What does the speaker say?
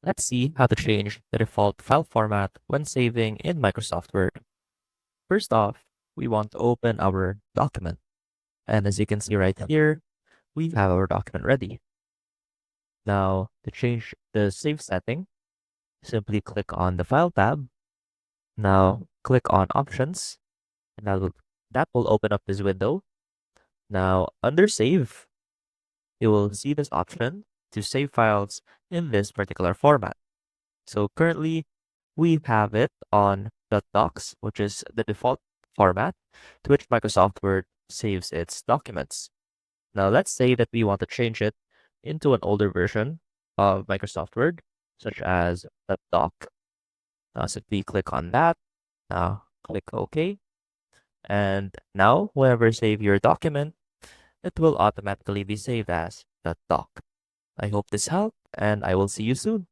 Let's see how to change the default file format when saving in Microsoft Word. First off, we want to open our document. And as you can see right here, we have our document ready. Now, to change the save setting, simply click on the File tab. Now, click on Options, and that will open up this window. Now, under Save, you will see this option to save files in this particular format. So currently, we have it on .docs, which is the default format to which Microsoft Word saves its documents. Now, let's say that we want to change it into an older version of Microsoft Word, such as .doc. Now, simply click on that. Now, click OK. And now, whenever you save your document, it will automatically be saved as .doc. I hope this helped, and I will see you soon.